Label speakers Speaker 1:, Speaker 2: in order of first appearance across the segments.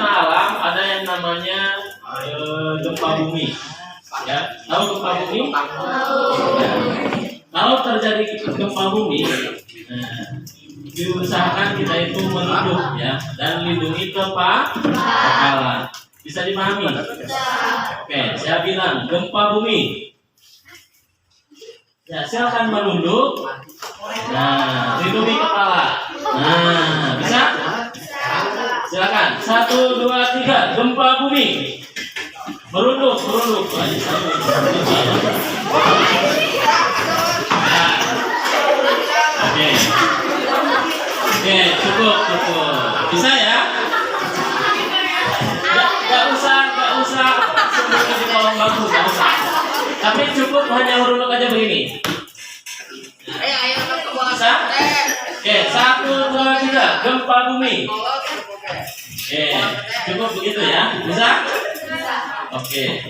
Speaker 1: bencana alam ada yang namanya gempa bumi. Ya, tahu gempa bumi? Ya. Kalau terjadi gempa bumi, diusahakan kita itu menunduk ya dan lindungi kepala. Bisa dipahami? Oke, saya bilang gempa bumi. Ya, silakan menunduk. Nah, lindungi kepala. Nah, bisa? Silakan. 1, 2, 3. Gempa bumi. Merunduk. Oke, cukup. Bisa ya? Gak usah sembunyi di kolong bangku, gak usah. Tapi cukup hanya merunduk aja begini. Bisa? Oke, 1, 2, 3. Gempa bumi. Oke, cukup begitu ya? Bisa? Oke.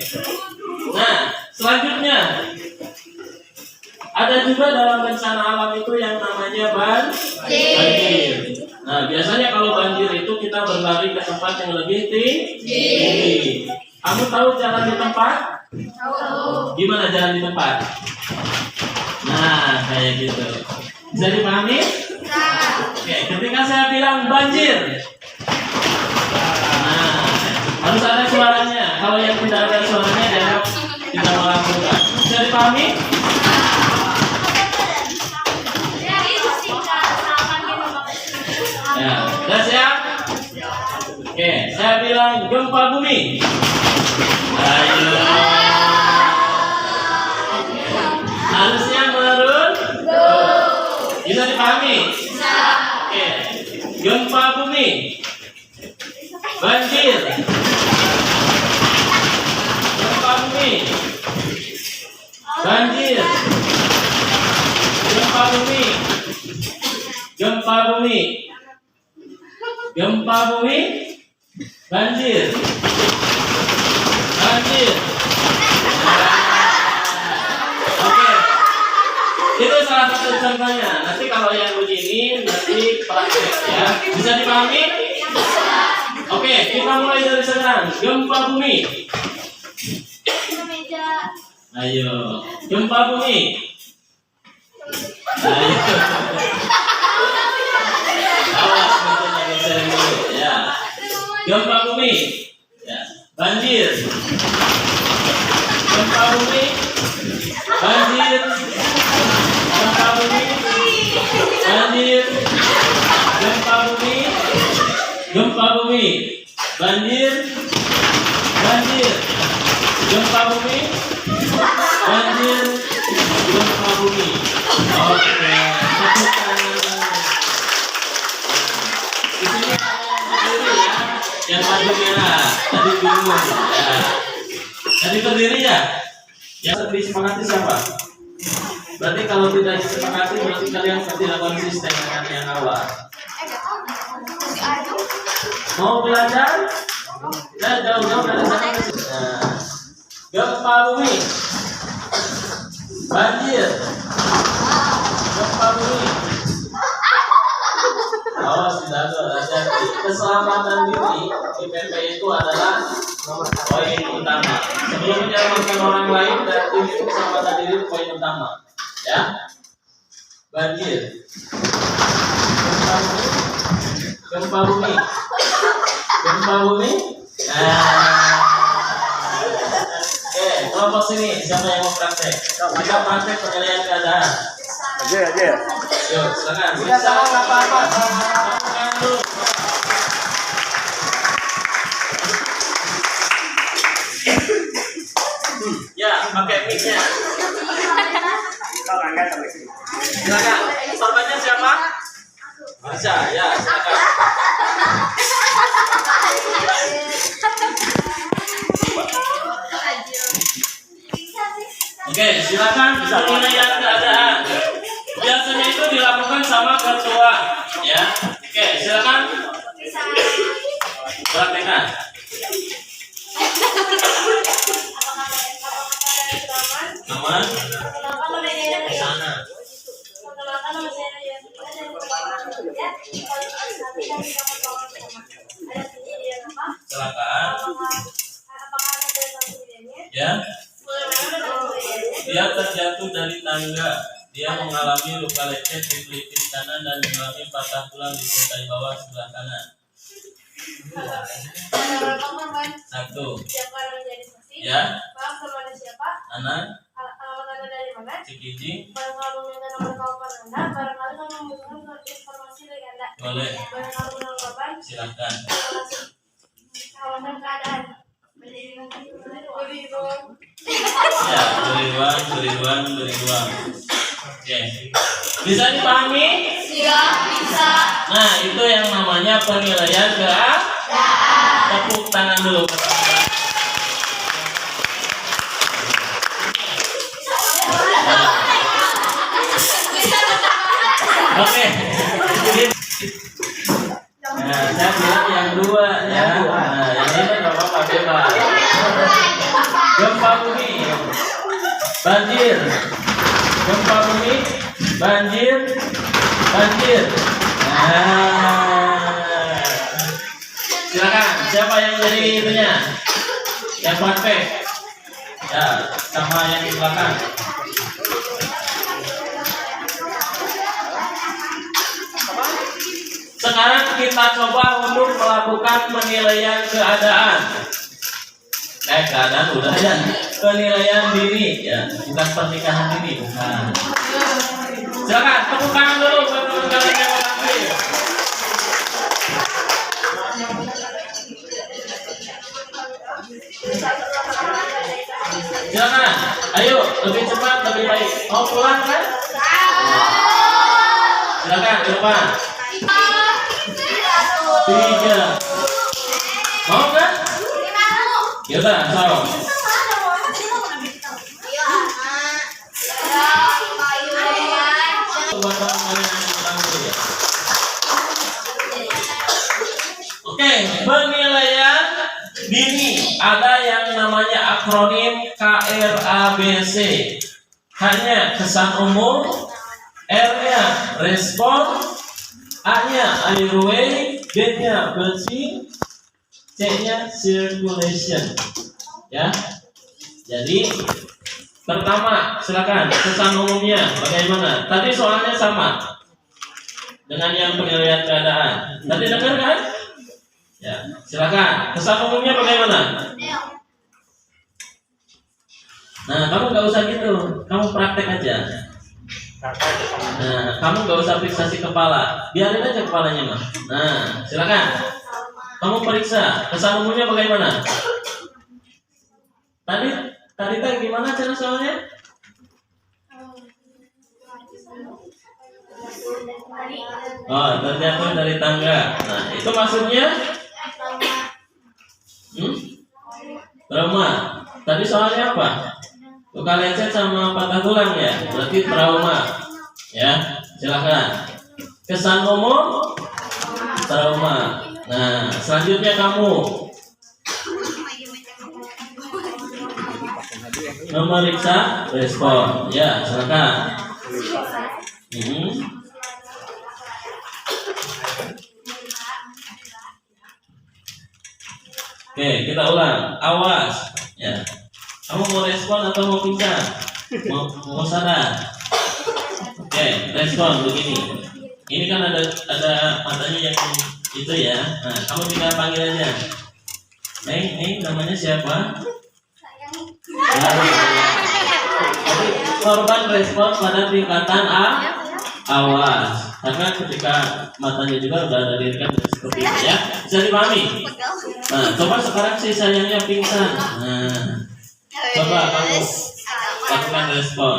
Speaker 1: Nah, selanjutnya ada juga dalam bencana alam itu yang namanya banjir. Nah, biasanya kalau banjir itu kita berlari ke tempat yang lebih tinggi. Kamu tahu jalan di tempat? Tahu. Gimana jalan di tempat? Nah, kayak gitu. Bisa dipahami? Oke, ketika saya bilang banjir, nah, harus ada suaranya. Kalau yang tidak ada suaranya, dianggap tidak melakukan. Bisa dipahami? Ya, sudah siap? Oke, saya bilang gempa bumi. Ayo. Harusnya merunduk. Bisa dipahami? Oke, gempa bumi. Banjir. Gempa bumi. Banjir. Gempa bumi. Gempa bumi. Gempa bumi. Banjir. Oke. Itu salah satu contohnya. Nanti kalau yang begini nanti praktek ya. Bisa dipahami? Oke, kita mulai dari sekarang. Gempa bumi. Ayo, gempa bumi. Ayo. Awas meja geser dulu ya. Gempa bumi. Ya. Banjir. Gempa bumi. Banjir. Gempa bumi. Banjir. Gempa bumi. Gempa bumi. Banjir. Gempa bumi. Banjir. Gempa bumi. Oke. Di sini berdiri ya. Yang baju merah tadi bingung. Ya. Tadi berdiri ya. Yang lebih semangati siapa? Berarti kalau tidak disepakati berarti kalian tidak konsisten dengan yang awal. Mau belajar? Ya, jauh-jauh dari sana. Nah, gempa bumi. Banjir. Gempa bumi. Awas tidak ada. Keselamatan diri di PP itu adalah poin utama. Sebelum menyelamatkan orang lain dan itu keselamatan diri poin utama. Ya. Banjir. Gempa bumi. Gempa bumi. Oke, kelompok sini siapa yang mau praktek? Kita praktek penilaian keadaan. Aja. Yuk, silakan. Bisa apa-apa. Ya, pakai mic-nya. Silakan. Korbannya siapa? Bisa, ya, silakan. Oke, silakan penilaian keadaan. Biasanya itu dilakukan sama ketua, ya. Oke, silakan. Praktekkan. Aman. Sana. kecelakaan. Ya, dia terjatuh dari tangga. Dia mengalami luka lecet di pelipis kanan dan mengalami patah tulang di tintai bawah sebelah kanan. Satu. Ya. Anak. Cikijing. Boleh. Silakan. Ya, beri ruang. Oke. Bisa dipahami? Bisa. Nah, itu yang namanya penilaian keadaan. Tepuk tangan dulu. Oke. Nah, saya bilang yang dua ya. Nah, yang ini nggak apa-apa bebas. Gempa bumi, banjir. Gempa bumi, banjir. Nah, silakan. Siapa yang jadi itunya? Yang praktek. Ya, sama yang di belakang. Sekarang kita coba untuk melakukan penilaian keadaan. Keadaan udah ya. Penilaian diri ya, bukan pernikahan dini, bukan. Silakan tepuk tangan dulu buat teman-teman yang aktif. Silakan, ayo lebih cepat lebih baik. Mau pulang kan? Silakan ke depan. 3. Mau kan? Yaudah, sorong. Oke, penilaian dini ada yang namanya akronim KRABC. Hanya kesan umum, R-nya respon, A-nya airway, B-nya breathing, C-nya circulation. Ya. Jadi pertama, silakan kesan umumnya bagaimana? Tadi soalnya sama dengan yang penilaian keadaan. Tadi dengar kan? Ya, silakan. Kesan umumnya bagaimana? Nah, kamu nggak usah gitu. Kamu praktek aja. Nah, kamu nggak usah fiksasi kepala. Biarin aja kepalanya mah. Nah, silakan. Kamu periksa. Kesan umumnya bagaimana? Tadi gimana cara soalnya? Oh, terjatuh dari tangga. Nah, itu maksudnya? Trauma. Tadi soalnya apa? Luka lecet sama patah tulang ya. Berarti trauma. Ya, silakan. Kesan umum? Trauma. Nah, selanjutnya kamu memeriksa respon. Ya, silakan. Oke, kita ulang. Awas. Ya. Kamu mau respon atau mau pingsan? Mau sadar? Oke, respon begini. Ini kan ada matanya yang itu ya. Nah, kamu tinggal panggil aja. Neng, namanya siapa? Korban respon pada tingkatan awas. Karena ketika matanya juga udah ada diri kan seperti itu ya. Bisa dipahami? Nah, coba sekarang si sayangnya pingsan. Nah, coba kamu lakukan respon.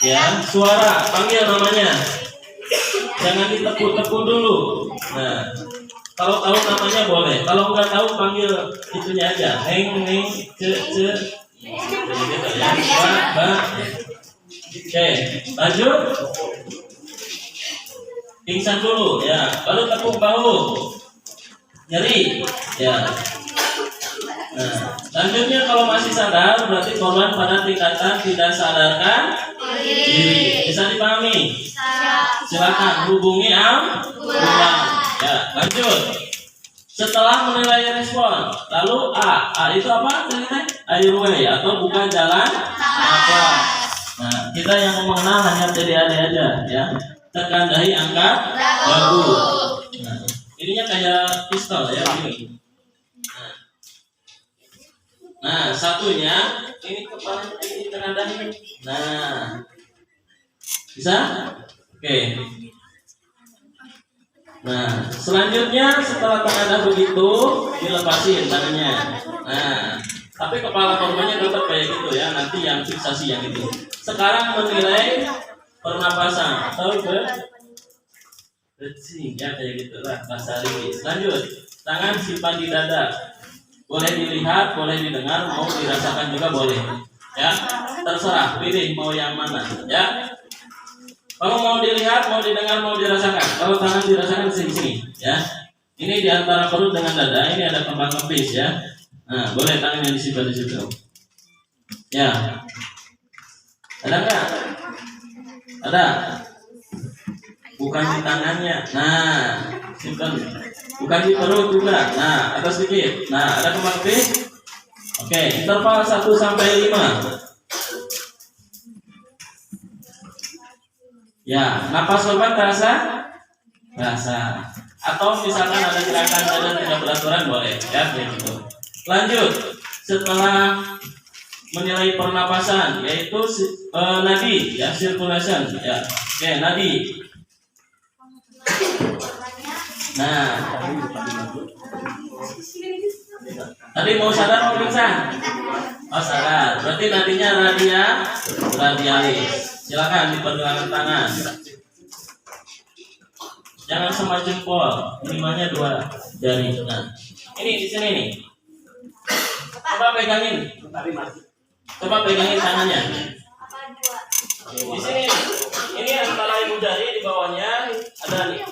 Speaker 1: Ya, suara, panggil namanya. Jangan ditepuk-tepuk dulu. Nah, kalau tahu namanya boleh. Kalau nggak tahu panggil itunya aja. Neng, ce. Gitu ya. Ba. Oke, lanjut. Pingsan dulu ya, baru tepuk bahu. Nyeri ya. Nah, lanjutnya kalau masih sadar berarti korban pada tingkatan tidak sadarkan diri. Bisa dipahami? Silakan hubungi ambulans. Ya, lanjut. Setelah menilai respon, lalu A itu apa? Airway atau buka jalan nafas. Nah, kita yang mau mengenal hanya TDAD aja ya. Tekan dahi angkat dagu. Nah, ininya kayak pistol ya ini. Nah, satunya ini kepala ini tekan dahi. Nah, bisa? Oke. Nah, selanjutnya setelah tangan begitu dilepasin tangannya. Nah, tapi kepala korbannya tetap kayak gitu ya. Nanti yang fiksasi yang itu. Sekarang menilai pernapasan atau breathing ya kayak gitu lah bahasa Inggris. Lanjut, tangan simpan di dada. Boleh dilihat, boleh didengar, mau dirasakan juga boleh. Ya, terserah. Pilih mau yang mana. Ya. Kalau mau dilihat, mau didengar, mau dirasakan. Kalau tangan dirasakan sini, ya. Ini di antara perut dengan dada. Ini ada kembang kempis, ya. Nah, boleh tangannya disimpan di situ. Ya. Ada nggak? Ada. Bukan di tangannya. Nah, simpan. Bukan di perut juga. Nah, atas sedikit. Nah, ada kembang kempis. Oke, interval 1 sampai 5. Ya, napas korban terasa? Terasa. Atau misalkan ada gerakan dada tidak beraturan boleh, ya kayak gitu. Lanjut, setelah menilai pernapasan, yaitu nadi, ya circulation, ya. Oke, nadi. Nah, tadi mau sadar mau pingsan? Oh sadar, berarti nadinya radialis. Silakan dipergerakkan tangan. Jangan sama jempol, minimalnya 2 jari. Nah, ini di sini nih. Coba pegangin. Coba pegangin tangannya. Di sini. Ini antara ibu jari di bawahnya ada nih.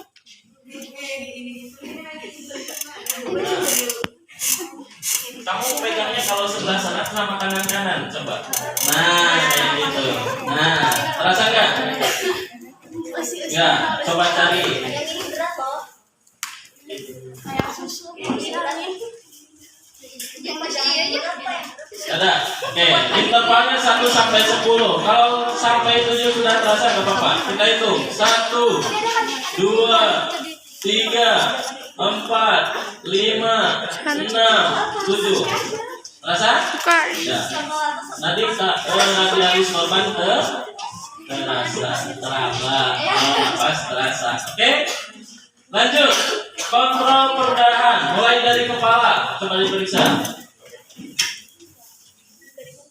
Speaker 1: Nah, kamu pegangnya kalau sebelah sana sama tangan kanan, coba. Nah, kayak gitu. Nah, terasa nggak? Ya, coba cari. Ada. Oke, intervalnya 1 sampai 10. Kalau sampai 7 sudah terasa nggak apa-apa. Kita hitung. 1, 2, 3, 4, 5, 6, 7. Terasa? Ya. Nanti radialis korban terasa. Nafas terasa. Oke. Lanjut. Kontrol perdarahan. Mulai dari kepala. Coba diperiksa.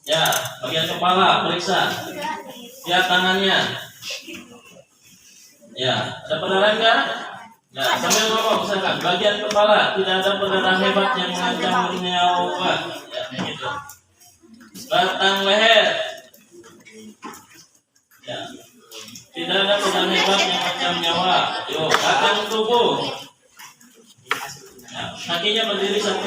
Speaker 1: Ya, bagian kepala periksa. Lihat tangannya. Ya, ada perdarahan nggak? Ya, sambil ngomong misalkan bagian kepala tidak ada perdarahan hebat yang mengancam nyawa. Ya, gitu. Batang leher. Ya. Tidak ada perdarahan hebat yang mengancam nyawa. Yuk, batang tubuh. Ya, kakinya berdiri 1.